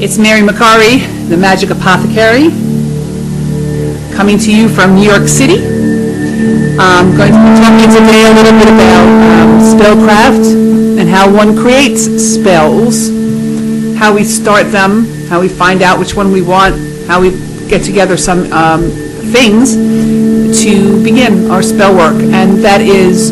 It's Mary Macari, the Magic Apothecary, coming to you from New York City. I'm going to be talking today a little bit about spellcraft and how one creates spells, how we start them, how we find out which one we want, how we get together some things to begin our spell work. And that is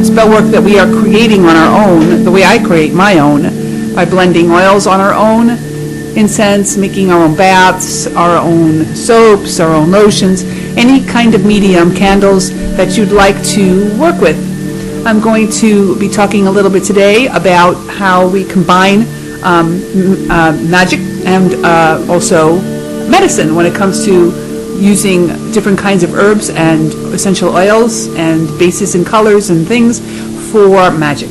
spell work that we are creating on our own, the way I create my own, by blending oils on our own, incense, making our own baths, our own soaps, our own lotions, any kind of medium, candles that you'd like to work with. I'm going to be talking a little bit today about how we combine magic and also medicine when it comes to using different kinds of herbs and essential oils and bases and colors and things for magic.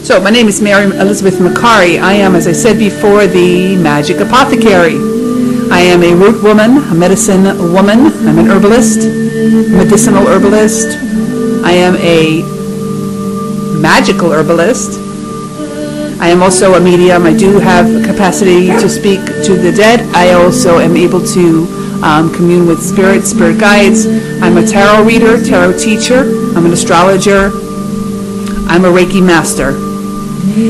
So my name is Mary Elizabeth Macari. I am, as I said before, the Magic Apothecary. I am a root woman, a medicine woman. I'm an herbalist, medicinal herbalist. I am a magical herbalist. I am also a medium. I do have capacity to speak to the dead. I also am able to commune with spirit guides. I'm a tarot reader, tarot teacher. I'm an astrologer. I'm a Reiki master.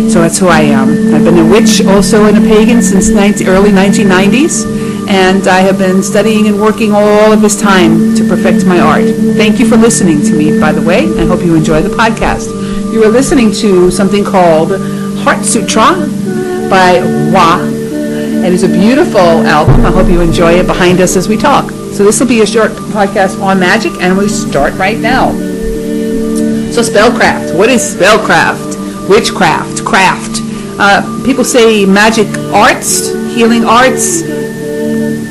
So that's who I am. I've been a witch also and a pagan since early 1990s, and I have been studying and working all of this time to perfect my art. Thank you for listening to me, by the way. I hope you enjoy the podcast. You are listening to something called Heart Sutra by Wa. It is a beautiful album. I hope you enjoy it behind us as we talk. So this will be a short podcast on magic, and we start right now. So spellcraft. What is spellcraft? Witchcraft, craft. People say magic arts, healing arts,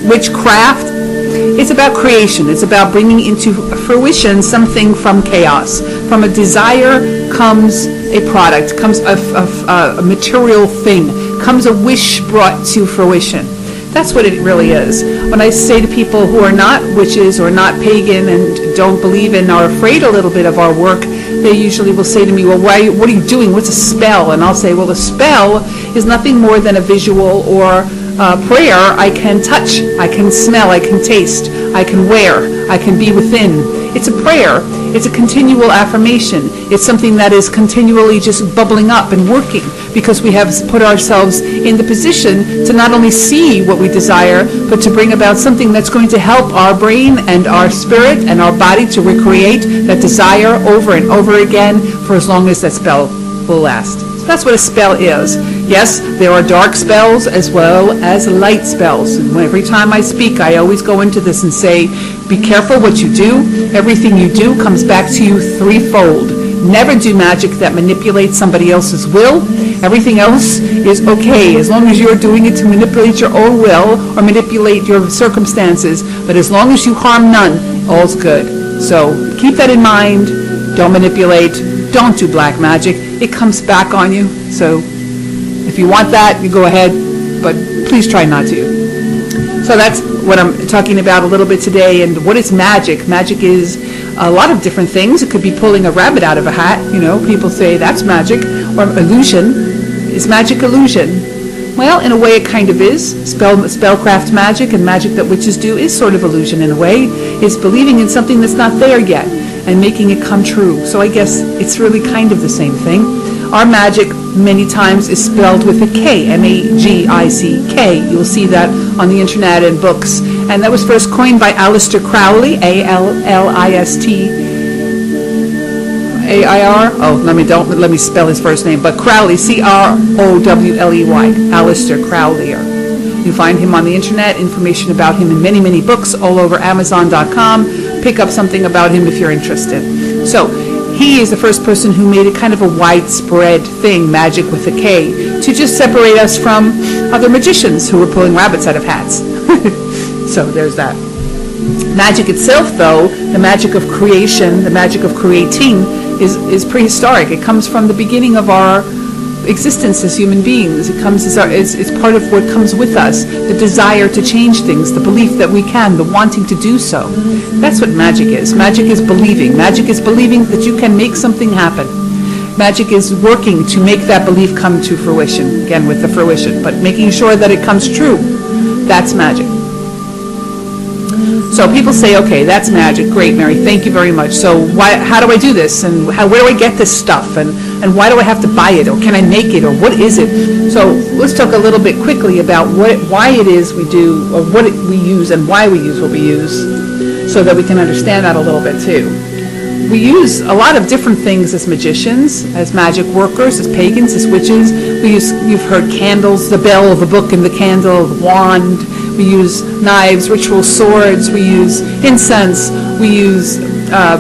witchcraft. It's about creation. It's about bringing into fruition something from chaos. From a desire comes a product, comes a material thing, comes a wish brought to fruition. That's what it really is. When I say to people who are not witches or not pagan and don't believe in or are afraid a little bit of our work, they usually will say to me, well, what are you doing? What's a spell? And I'll say, well, a spell is nothing more than a visual or prayer I can touch, I can smell, I can taste, I can wear, I can be within. It's a prayer. It's a continual affirmation. It's something that is continually just bubbling up and working because we have put ourselves in the position to not only see what we desire, but to bring about something that's going to help our brain and our spirit and our body to recreate that desire over and over again for as long as that spell will last. So that's what a spell is. Yes, there are dark spells as well as light spells. And every time I speak, I always go into this and say, be careful what you do. Everything you do comes back to you threefold. Never do magic that manipulates somebody else's will. Everything else is okay, as long as you're doing it to manipulate your own will or manipulate your circumstances. But as long as you harm none, all's good. So keep that in mind. Don't manipulate. Don't do black magic. It comes back on you. So if you want that, you go ahead, but please try not to. So that's what I'm talking about a little bit today. And what is magic? Magic is a lot of different things. It could be pulling a rabbit out of a hat. You know, people say that's magic. Or illusion. Is magic illusion? Well, in a way it kind of is. Spellcraft magic and magic that witches do is sort of illusion in a way. It's believing in something that's not there yet and making it come true. So I guess it's really kind of the same thing. Our magic many times is spelled with a K, M-A-G-I-C-K. You'll see that on the internet and books. And that was first coined by Aleister Crowley, A-L-I-S-T-A-I-R. Oh, let me spell his first name. But Crowley, C-R-O-W-L-E-Y, Aleister Crowley. You find him on the internet, information about him in many, many books all over Amazon.com. Pick up something about him if you're interested. So he is the first person who made it kind of a widespread thing, magic with a K, to just separate us from other magicians who were pulling rabbits out of hats. So there's that. Magic itself, though, the magic of creation, the magic of creating, is prehistoric. It comes from the beginning of our existence as human beings. It comes as it's part of what comes with us, the desire to change things, the belief that we can, the wanting to do so. That's what magic is. Magic is believing. Magic is believing that you can make something happen. Magic is working to make that belief come to fruition, again with the fruition, but making sure that it comes true. That's magic. So people say, okay, that's magic. Great, Mary, thank you very much. So how do I do this? And where do I get this stuff? And why do I have to buy it? Or can I make it? Or what is it? So let's talk a little bit quickly about why it is we do, or what we use and why we use what we use, so that we can understand that a little bit too. We use a lot of different things as magicians, as magic workers, as pagans, as witches. You've heard candles, the bell, the book, and the candle, the wand. We use knives, ritual swords. We use incense. We use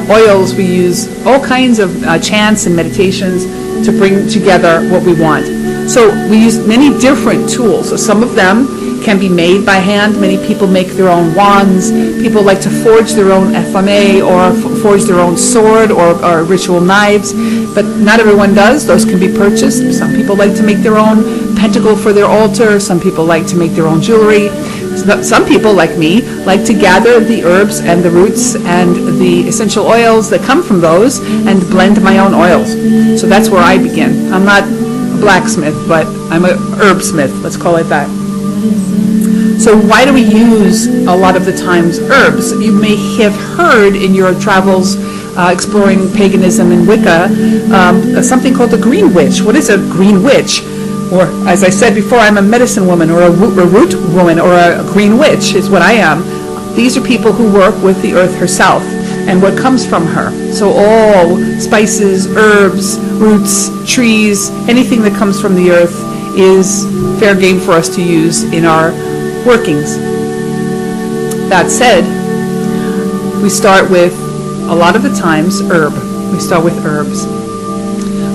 oils. We use all kinds of chants and meditations to bring together what we want. So we use many different tools. So some of them can be made by hand. Many people make their own wands. People like to forge their own FMA or forge their own sword or ritual knives, but not everyone does. Those can be purchased. Some people like to make their own pentacle for their altar. Some people like to make their own jewelry. Some people, like me, like to gather the herbs and the roots and the essential oils that come from those and blend my own oils. So that's where I begin. I'm not a blacksmith, but I'm a herbsmith. Let's call it that. So why do we use a lot of the times herbs? You may have heard in your travels exploring paganism and Wicca something called a green witch. What is a green witch? Or, as I said before, I'm a medicine woman or a root woman or a green witch is what I am. These are people who work with the earth herself and what comes from her. So all spices, herbs, roots, trees, anything that comes from the earth is fair game for us to use in our workings. That said, we start with, a lot of the times, herb. We start with herbs.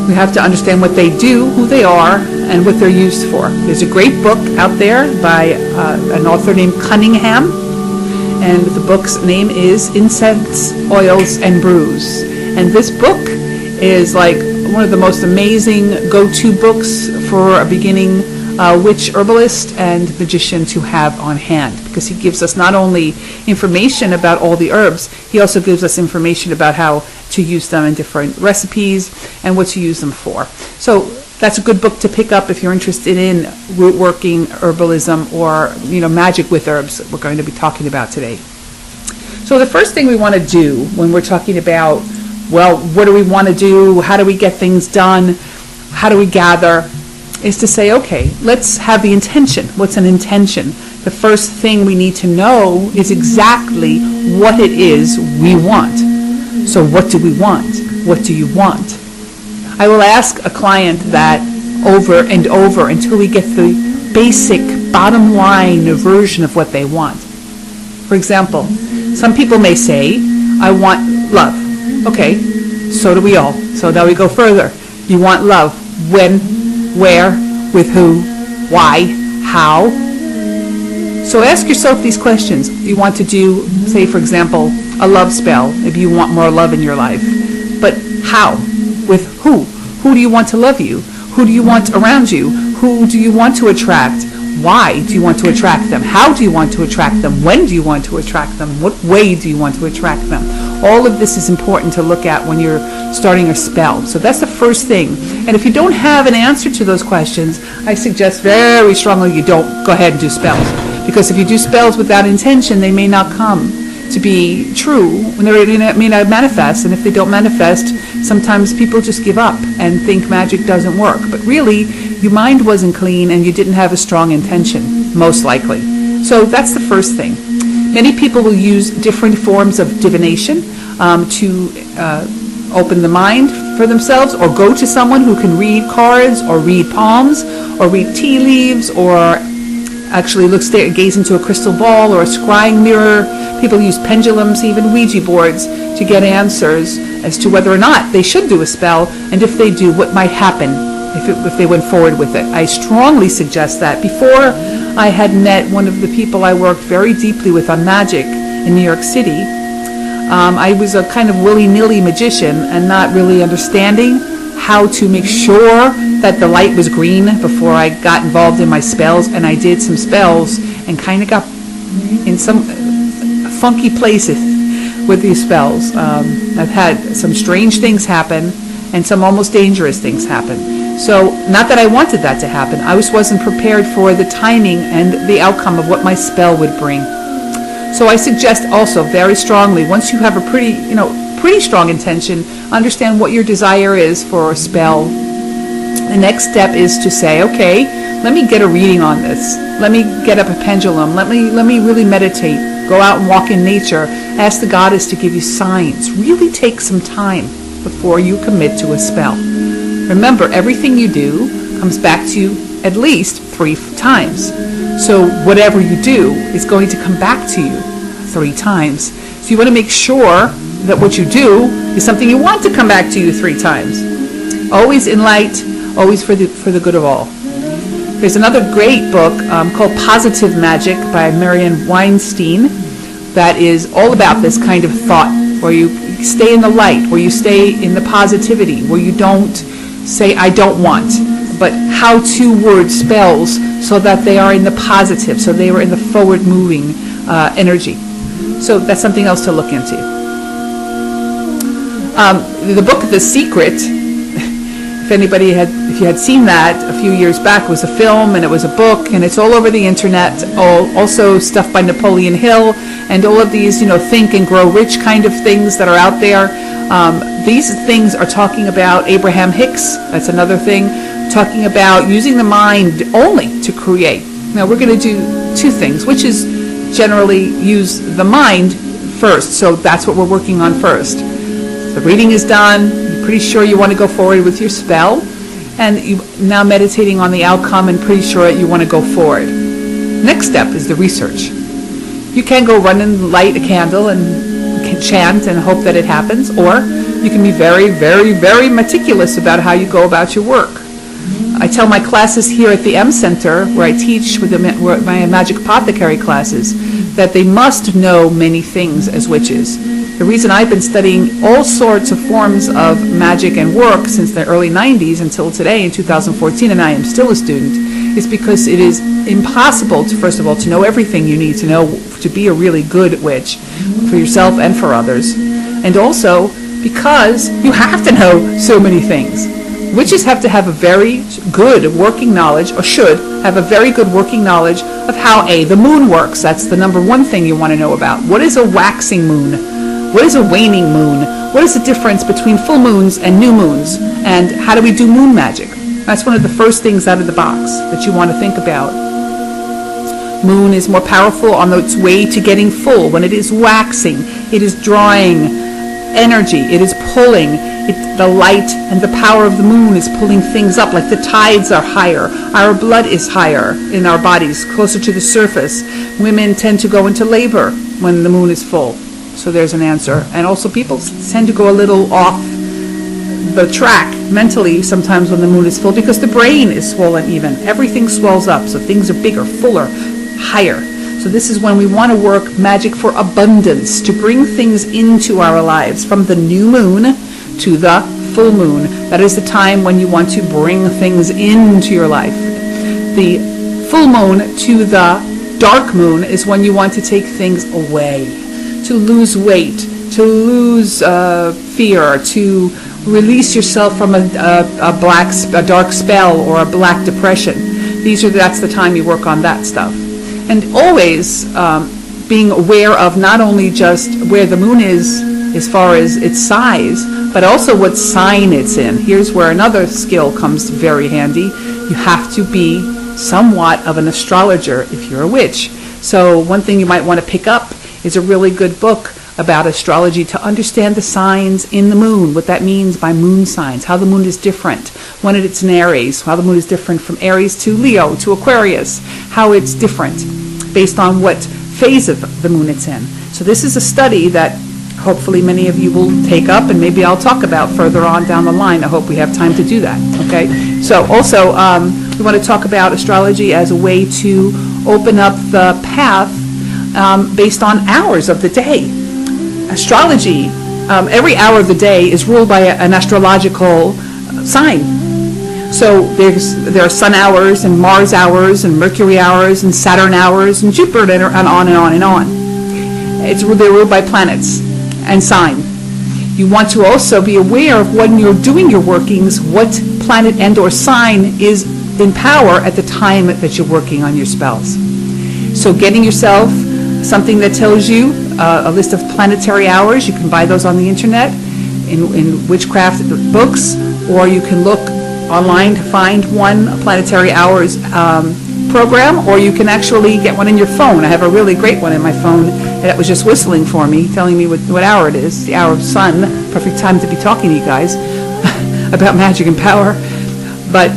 We have to understand what they do, who they are, and what they're used for. There's a great book out there by an author named Cunningham, and the book's name is Incense, Oils, and Brews. And this book is like one of the most amazing go-to books for a beginning witch, herbalist, and magician to have on hand, because he gives us not only information about all the herbs, he also gives us information about how to use them in different recipes and what to use them for. So that's a good book to pick up if you're interested in root working, herbalism, or magic with herbs that we're going to be talking about today. So the first thing we want to do when we're talking about, well, what do we want to do? How do we get things done? How do we gather? Is to say, okay, let's have the intention. What's an intention? The first thing we need to know is exactly what it is we want. So what do we want? What do you want? I will ask a client that over and over until we get the basic bottom line version of what they want. For example, some people may say, I want love. Okay, so do we all. So now we go further. You want love. When? Where? With who? Why? How? So ask yourself these questions. You want to do, say for example, a love spell. Maybe you want more love in your life. But how? With who? Who do you want to love you? Who do you want around you? Who do you want to attract? Why do you want to attract them? How do you want to attract them? When do you want to attract them? What way do you want to attract them? All of this is important to look at when you're starting a spell. So that's the first thing. And if you don't have an answer to those questions, I suggest very strongly you don't go ahead and do spells. Because if you do spells without intention, they may not come to be true. They may not manifest. And if they don't manifest, sometimes people just give up and think magic doesn't work. But really, your mind wasn't clean and you didn't have a strong intention, most likely. So that's the first thing. Many people will use different forms of divination to open the mind for themselves, or go to someone who can read cards or read palms or read tea leaves, or actually gaze into a crystal ball or a scrying mirror. People use pendulums, even Ouija boards, to get answers as to whether or not they should do a spell, and if they do, what might happen if they went forward with it. I strongly suggest that. Before I had met one of the people I worked very deeply with on magic in New York City, I was a kind of willy-nilly magician and not really understanding how to make sure that the light was green before I got involved in my spells. And I did some spells and kind of got in some funky places with these spells. I've had some strange things happen, and some almost dangerous things happen. So, not that I wanted that to happen, I just wasn't prepared for the timing and the outcome of what my spell would bring. So I suggest also very strongly, once you have a pretty strong intention, understand what your desire is for a spell. The next step is to say, okay, let me get a reading on this. Let me get up a pendulum. Let me really meditate. Go out and walk in nature. Ask the goddess to give you signs. Really take some time before you commit to a spell. Remember, everything you do comes back to you at least 3 times. So whatever you do is going to come back to you 3 times. So you want to make sure that what you do is something you want to come back to you 3 times. Always in light, always for the good of all. There's another great book called Positive Magic by Marianne Weinstein that is all about this kind of thought, where you stay in the light, where you stay in the positivity, where you don't say, I don't want, but how to word spells so that they are in the positive, so they are in the forward-moving energy. So that's something else to look into. The book The Secret, if you had seen that a few years back, it was a film and it was a book, and it's all over the internet. Also stuff by Napoleon Hill and all of these, think and grow rich kind of things that are out there. These things are talking about Abraham Hicks. That's another thing, talking about using the mind only to create. Now we're going to do 2 things, which is generally use the mind first. So that's what we're working on first. The reading is done. You're pretty sure you want to go forward with your spell, and you're now meditating on the outcome and pretty sure you want to go forward. Next step is the research. You can go run and light a candle and chant and hope that it happens, or you can be very, very, very meticulous about how you go about your work. I tell my classes here at the M Center, where I teach with my Magic Apothecary classes, that they must know many things as witches. The reason I've been studying all sorts of forms of magic and work since the early 90s until today in 2014, and I am still a student, is because it is impossible to, first of all, to know everything you need to know to be a really good witch for yourself and for others. And also because you have to know so many things. Witches have to have a very good working knowledge, or should have a very good working knowledge of how the moon works. That's the number 1 thing you want to know about. What is a waxing moon? What is a waning moon? What is the difference between full moons and new moons? And how do we do moon magic? That's one of the first things out of the box that you want to think about. Moon is more powerful on its way to getting full. When it is waxing, it is drawing energy. It is pulling. The light and the power of the moon is pulling things up, like the tides are higher. Our blood is higher in our bodies, closer to the surface. Women tend to go into labor when the moon is full. So there's an answer. And also people tend to go a little off the track mentally sometimes when the moon is full, because the brain is swollen even. Everything swells up, so things are bigger, fuller, higher. So this is when we want to work magic for abundance, to bring things into our lives from the new moon to the full moon. That is the time when you want to bring things into your life. The full moon to the dark moon is when you want to take things away, to lose weight, to lose fear, to release yourself from a dark spell or a black depression. That's the time you work on that stuff. And always being aware of not only just where the moon is as far as its size, but also what sign it's in. Here's where another skill comes very handy. You have to be somewhat of an astrologer if you're a witch. So one thing you might want to pick up is a really good book about astrology to understand the signs in the moon, what that means by moon signs, how the moon is different when it's in Aries, how the moon is different from Aries to Leo to Aquarius, how it's different based on what phase of the moon it's in. So this is a study that hopefully many of you will take up, and maybe I'll talk about further on down the line. I hope we have time to do that. Okay. So also we want to talk about astrology as a way to open up the path based on hours of the day. Astrology, every hour of the day is ruled by an astrological sign. So there are sun hours and Mars hours and Mercury hours and Saturn hours and Jupiter and on and on and on. They're ruled by planets and sign. You want to also be aware of when you're doing your workings, what planet and or sign is in power at the time that you're working on your spells. So getting yourself something that tells you a list of planetary hours, you can buy those on the internet in witchcraft books, or you can look online to find one planetary hours program, or you can actually get one in your phone. I have a really great one in my phone that was just whistling for me, telling me what hour it is, the hour of sun, perfect time to be talking to you guys about magic and power. But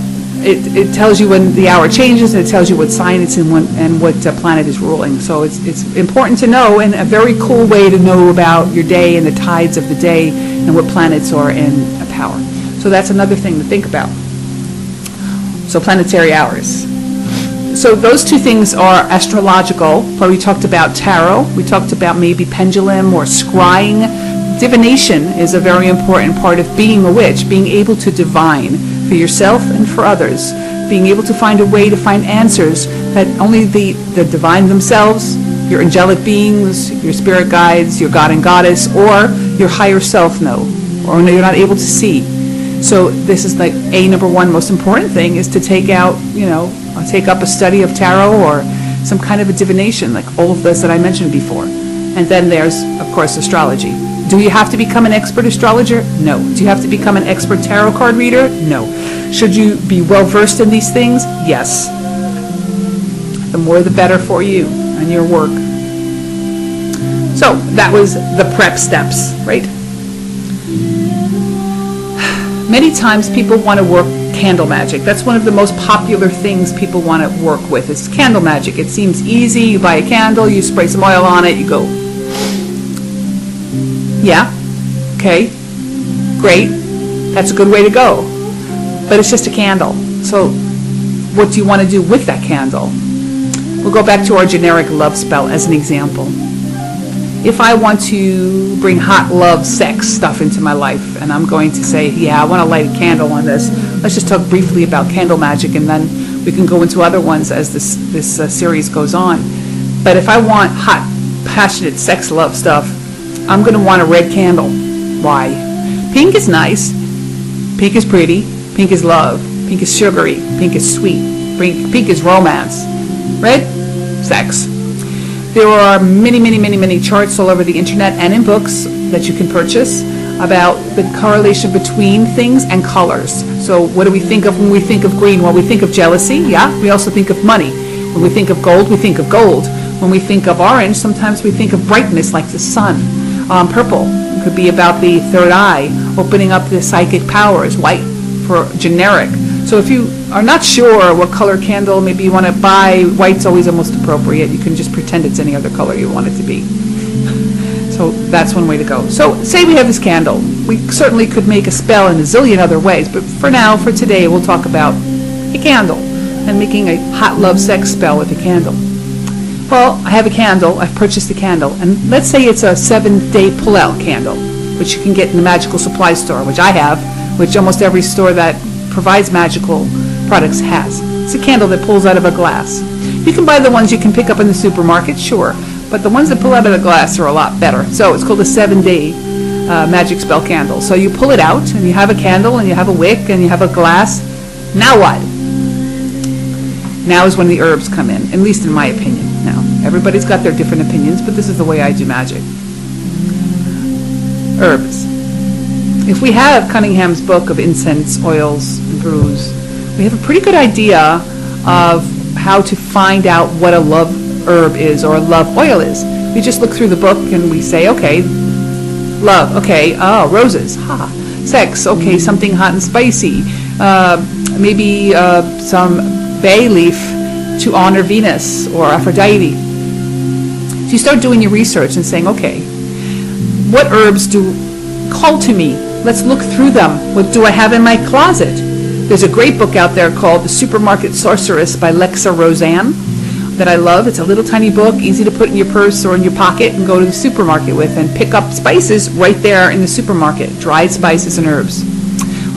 it tells you when the hour changes, and it tells you what sign it's in and what planet is ruling. So it's important to know, and a very cool way to know about your day and the tides of the day and what planets are in power. So that's another thing to think about. So planetary hours. So those two things are astrological. We talked about tarot. We talked about maybe pendulum or scrying. Divination is a very important part of being a witch, being able to divine for yourself and for others, being able to find a way to find answers that only the divine themselves, your angelic beings, your spirit guides, your god and goddess, or your higher self know, or you're not able to see. So this is like number one most important thing, is to take out, take up a study of tarot or some kind of a divination, like all of this that I mentioned before. And then there's, of course, astrology. Do you have to become an expert astrologer? No. Do you have to become an expert tarot card reader? No. Should you be well versed in these things? Yes. The more the better for you and your work. So that was the prep steps, right? Many times people want to work candle magic. That's one of the most popular things people want to work with, is candle magic. It seems easy. You buy a candle, you spray some oil on it, you go. Yeah, okay, great. That's a good way to go. But it's just a candle. So what do you want to do with that candle? We'll go back to our generic love spell as an example. If I want to bring hot love, sex stuff into my life, and I'm going to say, yeah, I want to light a candle on this. Let's just talk briefly about candle magic, and then we can go into other ones as this series goes on. But if I want hot, passionate sex love stuff, I'm going to want a red candle. Why? Pink is nice. Pink is pretty. Pink is love. Pink is sugary. Pink is sweet. Pink is romance. Red? Sex. There are many, many, many, many charts all over the internet and in books that you can purchase about the correlation between things and colors. So what do we think of when we think of green? Well, we think of jealousy, yeah. We also think of money. When we think of gold, we think of gold. When we think of orange, sometimes we think of brightness like the sun. Purple could be about the third eye, opening up the psychic powers. White for generic. So if you are not sure what color candle maybe you want to buy, white's always the most appropriate. You can just pretend it's any other color you want it to be. So that's one way to go. So say we have this candle. We certainly could make a spell in a zillion other ways, but for now, for today, we'll talk about a candle and making a hot love sex spell with a candle. Well, I have a candle. I've purchased a candle, and let's say it's a 7-day pull-out candle, which you can get in the magical supply store, which I have, which almost every store that provides magical products has. It's a candle that pulls out of a glass. You can buy the ones you can pick up in the supermarket, sure, but the ones that pull out of the glass are a lot better. So it's called a 7-day magic spell candle. So you pull it out, and you have a candle, and you have a wick, and you have a glass. Now what? Now is when the herbs come in, at least in my opinion. Now, everybody's got their different opinions, but this is the way I do magic. Herbs. If we have Cunningham's book of incense, oils, and brews, we have a pretty good idea of how to find out what a love herb is or a love oil is. We just look through the book and we say, okay, love, okay, oh, roses, ha. Sex, okay, something hot and spicy. Maybe some bay leaf to honor Venus or Aphrodite. So you start doing your research and saying, okay, what herbs do call to me? Let's look through them. What do I have in my closet? There's a great book out there called The Supermarket Sorceress by Lexa Roseanne that I love. It's a little tiny book, easy to put in your purse or in your pocket and go to the supermarket with and pick up spices right there in the supermarket, dried spices and herbs.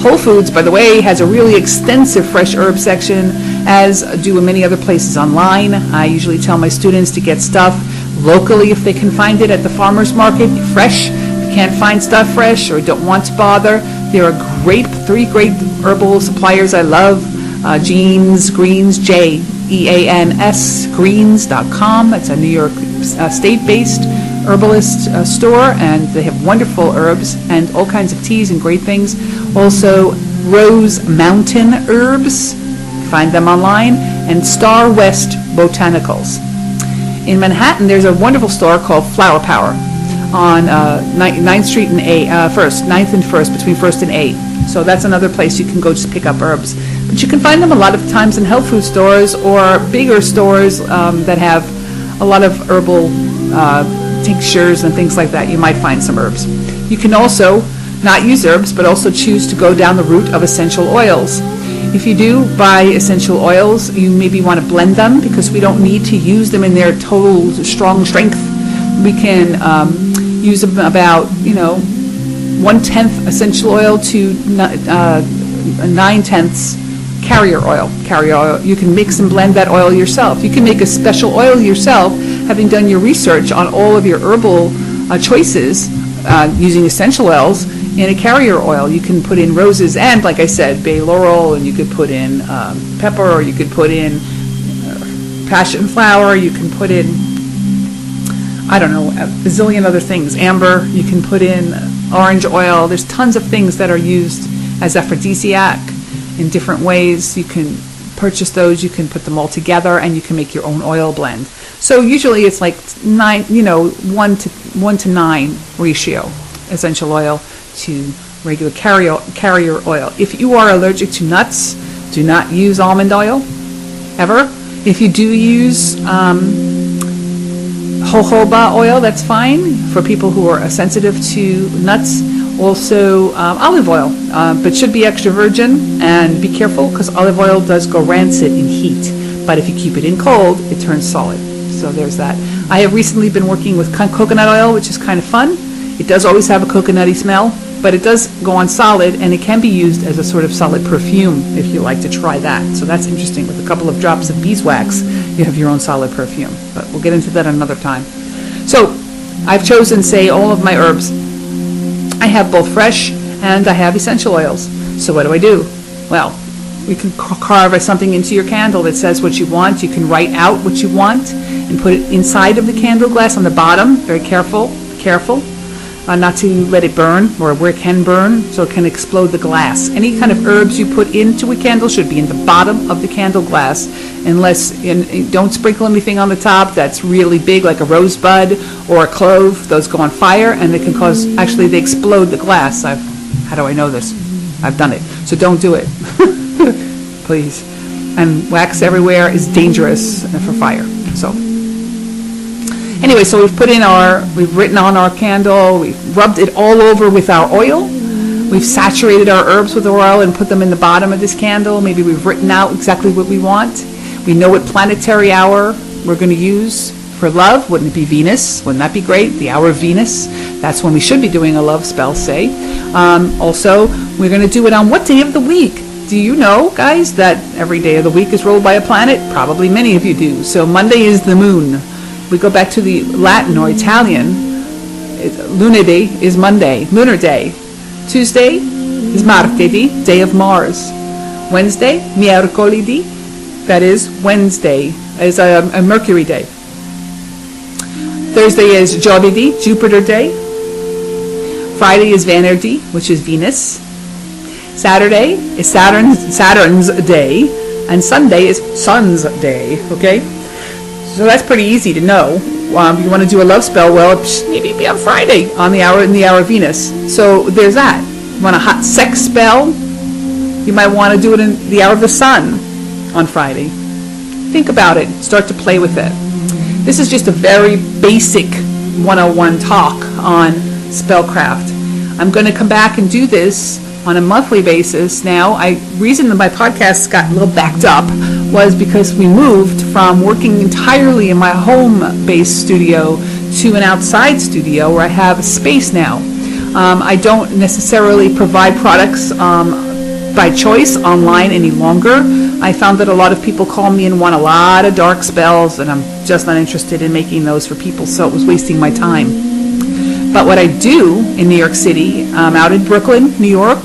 Whole Foods, by the way, has a really extensive fresh herb section, as do many other places online. I usually tell my students to get stuff locally if they can find it at the farmer's market, fresh. If you can't find stuff fresh or don't want to bother, there are three great herbal suppliers I love. Jeans Greens, Jeans, greens.com. It's a New York state-based herbalist store, and they have wonderful herbs and all kinds of teas and great things. Also, Rose Mountain Herbs, find them online, and Star West Botanicals. In Manhattan, there's a wonderful store called Flower Power on 9th Street and 9th and 1st, between 1st and 8th. So that's another place you can go just pick up herbs. But you can find them a lot of times in health food stores or bigger stores that have a lot of herbal tinctures and things like that. You might find some herbs. You can also not use herbs, but also choose to go down the route of essential oils. If you do buy essential oils, you maybe want to blend them, because we don't need to use them in their total strong strength. We can use them about, 1/10 essential oil to 9/10 carrier oil. Carrier oil. You can mix and blend that oil yourself. You can make a special oil yourself, having done your research on all of your herbal choices using essential oils. In a carrier oil, you can put in roses and, like I said, bay laurel, and you could put in pepper, or you could put in passion flower, you can put in, a bazillion other things, amber, you can put in orange oil. There's tons of things that are used as aphrodisiac in different ways. You can purchase those, you can put them all together, and you can make your own oil blend. So usually it's like 1 to 9 ratio, essential oil to regular carrier oil. If you are allergic to nuts, do not use almond oil, ever. If you do use jojoba oil, that's fine for people who are sensitive to nuts. Also olive oil, but should be extra virgin, and be careful because olive oil does go rancid in heat, but if you keep it in cold, it turns solid. So there's that. I have recently been working with coconut oil, which is kind of fun. It does always have a coconutty smell, but it does go on solid, and it can be used as a sort of solid perfume if you like to try that. So that's interesting. With a couple of drops of beeswax, you have your own solid perfume. But we'll get into that another time. So I've chosen, say, all of my herbs. I have both fresh and I have essential oils. So what do? Well, you can carve something into your candle that says what you want. You can write out what you want and put it inside of the candle glass on the bottom. Very careful. Not to let it burn, or where it can burn, so it can explode the glass. Any kind of herbs you put into a candle should be in the bottom of the candle glass, don't sprinkle anything on the top that's really big, like a rosebud or a clove. Those go on fire, and they can they explode the glass. How do I know this? I've done it. So don't do it, please. And wax everywhere is dangerous for fire. So anyway, so we've written on our candle, we've rubbed it all over with our oil, we've saturated our herbs with oil and put them in the bottom of this candle. Maybe we've written out exactly what we want. We know what planetary hour we're going to use for love. Wouldn't it be Venus? Wouldn't that be great? The hour of Venus. That's when we should be doing a love spell, say. Also, we're going to do it on what day of the week? Do you know, guys, that every day of the week is ruled by a planet? Probably many of you do. So Monday is the moon. We go back to the Latin or Italian. Lunedì is Monday, lunar day. Tuesday is martedì, day of Mars. Wednesday, mercoledì, that is Wednesday, is a Mercury day. Thursday is giovedì, Jupiter day. Friday is venerdì, which is Venus. Saturday is Saturn's day, and Sunday is Sun's day. Okay. So that's pretty easy to know. If you want to do a love spell, well, maybe it'd be on Friday in the hour of Venus. So there's that. You want a hot sex spell? You might want to do it in the hour of the sun on Friday. Think about it. Start to play with it. This is just a very basic 101 talk on Spellcraft. I'm going to come back and do this on a monthly basis now. Reason that my podcast got a little backed up was because we moved from working entirely in my home-based studio to an outside studio where I have a space now. I don't necessarily provide products by choice online any longer. I found that a lot of people call me and want a lot of dark spells, and I'm just not interested in making those for people, so it was wasting my time. But what I do in New York City, out in Brooklyn, New York,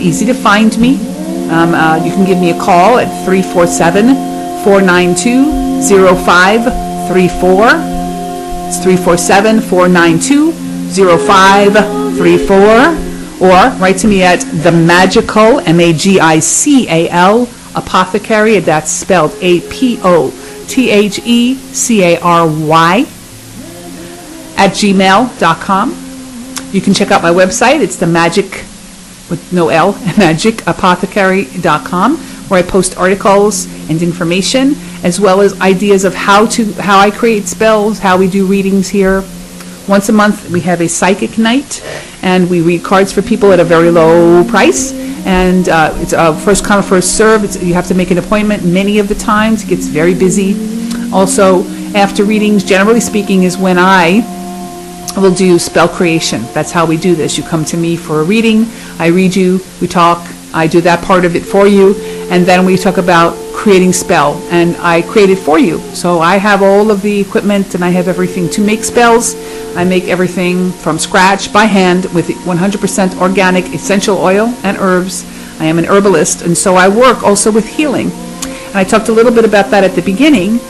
easy to find me. You can give me a call at 347-492-0534. It's 347-492-0534. Or write to me at the Magical, MAGICAL, Apothecary, that's spelled APOTHECARY, at gmail.com. You can check out my website. It's the magic, with no L, magicapothecary.com, where I post articles and information, as well as ideas of how I create spells, how we do readings here. Once a month, we have a psychic night, and we read cards for people at a very low price. And it's a first come, first serve. You have to make an appointment many of the times. It gets very busy. Also, after readings, generally speaking, is when I will do spell creation. That's how we do this. You come to me for a reading. I read you. We talk. I do that part of it for you. And then we talk about creating spell. And I create it for you. So I have all of the equipment and I have everything to make spells. I make everything from scratch by hand with 100% organic essential oil and herbs. I am an herbalist, and so I work also with healing. And I talked a little bit about that at the beginning.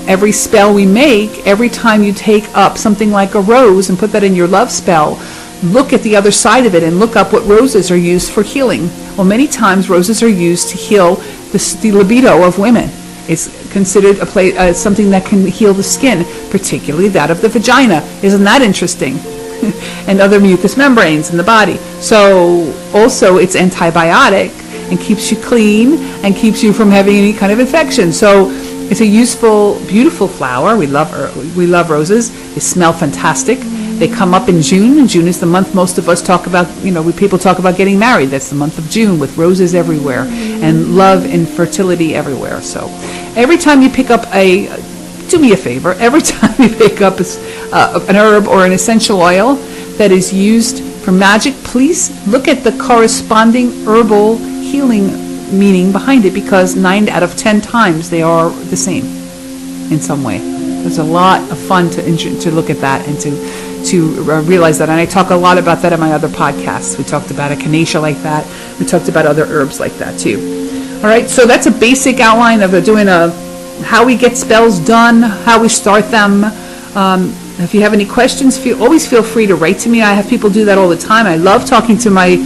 Every spell we make, every time you take up something like a rose and put that in your love spell, look at the other side of it and look up what roses are used for healing. Well, many times roses are used to heal the libido of women. It's considered something that can heal the skin, particularly that of the vagina. Isn't that interesting? And other mucous membranes in the body. So also it's antibiotic and keeps you clean and keeps you from having any kind of infection. So it's a useful, beautiful flower. We love roses. They smell fantastic. They come up in June, and June is the month most of us talk about, people talk about getting married. That's the month of June with roses everywhere and love and fertility everywhere. So every time you pick up do me a favor, every time you pick up an herb or an essential oil that is used for magic, please look at the corresponding herbal healing meaning behind it, because 9 out of 10 times they are the same in some way. There's a lot of fun to look at that and to realize that. And I talk a lot about that in my other podcasts. We talked about echinacea like that. We talked about other herbs like that too. All right, so that's a basic outline of doing how we get spells done, how we start them. If you have any questions, always feel free to write to me. I have people do that all the time. I love talking to my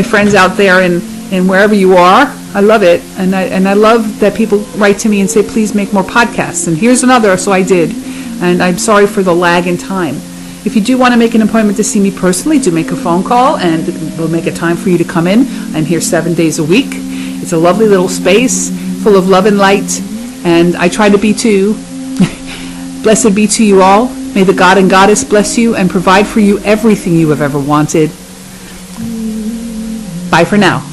friends out there and wherever you are. I love it, and I love that people write to me and say, please make more podcasts. And here's another, so I did. And I'm sorry for the lag in time. If you do want to make an appointment to see me personally, do make a phone call, and we'll make a time for you to come in. I'm here 7 days a week. It's a lovely little space full of love and light, and I try to be too. Blessed be to you all. May the God and Goddess bless you and provide for you everything you have ever wanted. Bye for now.